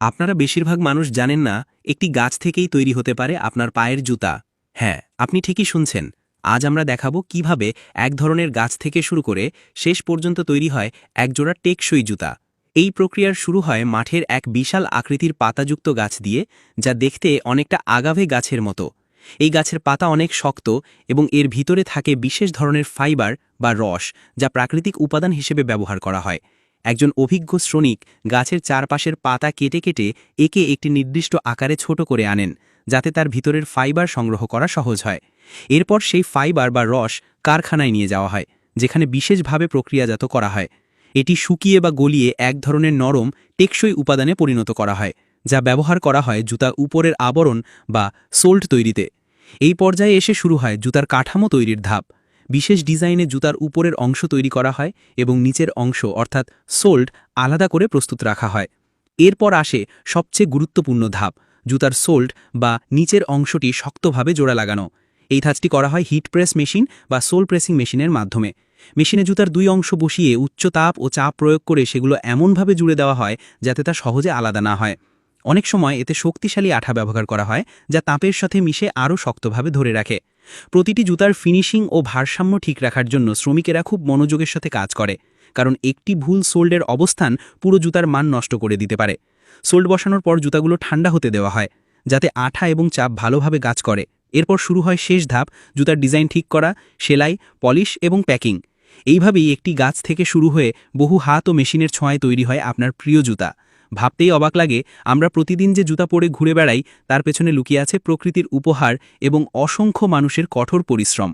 আপনারা বেশিরভাগ মানুষ জানেন না একটি গাছ থেকেই তৈরি হতে পারে আপনার পায়ের জুতা। হ্যাঁ, আপনি ঠিকই শুনছেন। আজ আমরা দেখাবো কিভাবে এক ধরনের গাছ থেকে শুরু করে শেষ পর্যন্ত তৈরি হয় একজোড়া টেকসই জুতা। এই প্রক্রিয়ার শুরু হয় মাঠের এক বিশাল আকৃতির পাতাযুক্ত গাছ দিয়ে, যা দেখতে অনেকটা আগাভে গাছের মতো। এই গাছের পাতা অনেক শক্ত এবং এর ভিতরে থাকে বিশেষ ধরনের ফাইবার বা রস, যা প্রাকৃতিক উপাদান হিসেবে ব্যবহার করা হয়। একজন অভিজ্ঞ শ্রমিক গাছের চারপাশের পাতা কেটে কেটে একে একটি নির্দিষ্ট আকারে ছোট করে আনেন, যাতে তার ভিতরের ফাইবার সংগ্রহ করা সহজ হয়। এরপর সেই ফাইবার বা রস কারখানায় নিয়ে যাওয়া হয়, যেখানে বিশেষভাবে প্রক্রিয়াজাত করা হয়। এটি শুকিয়ে বা গলিয়ে এক ধরনের নরম, টেকসই উপাদানে পরিণত করা হয়, যা ব্যবহার করা হয় জুতার উপরের আবরণ বা সোল্ট তৈরিতে। এই পর্যায়ে এসে শুরু হয় জুতার কাঠামো তৈরির ধাপ। বিশেষ ডিজাইনে জুতার উপরের অংশ তৈরি করা হয় এবং নিচের অংশ অর্থাৎ সোল্ড আলাদা করে প্রস্তুত রাখা হয়। এরপর আসে সবচেয়ে গুরুত্বপূর্ণ ধাপ, জুতার সোল্ড বা নিচের অংশটি শক্তভাবে জোড়া লাগানো। এই কাজটি করা হয় হিট প্রেস মেশিন বা সোল প্রেসিং মেশিনের মাধ্যমে। মেশিনে জুতার দুই অংশ বসিয়ে উচ্চ তাপ ও চাপ প্রয়োগ করে সেগুলো এমনভাবে জুড়ে দেওয়া হয় যাতে তা সহজে আলাদা না হয়। অনেক সময় এতে শক্তিশালী আঠা ব্যবহার করা হয়, যা তাপের সাথে মিশে আরও শক্তভাবে ধরে রাখে। প্রতিটি জুতার ফিনিশিং ও ভারসাম্য ঠিক রাখার জন্য শ্রমিকেরা খুব মনোযোগের সাথে কাজ করে, কারণ একটি ভুল সোল্ডের অবস্থান পুরো জুতার মান নষ্ট করে দিতে পারে। সোল্ড বসানোর পর জুতাগুলো ঠান্ডা হতে দেওয়া হয়, যাতে আঠা এবং চাপ ভালোভাবে কাজ করে। এরপর শুরু হয় শেষ ধাপ, জুতার ডিজাইন ঠিক করা, সেলাই, পলিশ এবং প্যাকিং। এইভাবেই একটি গাছ থেকে শুরু হয়ে বহু হাত ও মেশিনের ছোঁয়ায় তৈরি হয় আপনার প্রিয় জুতা। ভাবতেই অবাক লাগে, আমরা প্রতিদিন যে জুতা পরে ঘুরে বেড়াই তার পেছনে লুকিয়ে আছে প্রকৃতির উপহার এবং অসংখ্য মানুষের কঠোর পরিশ্রম।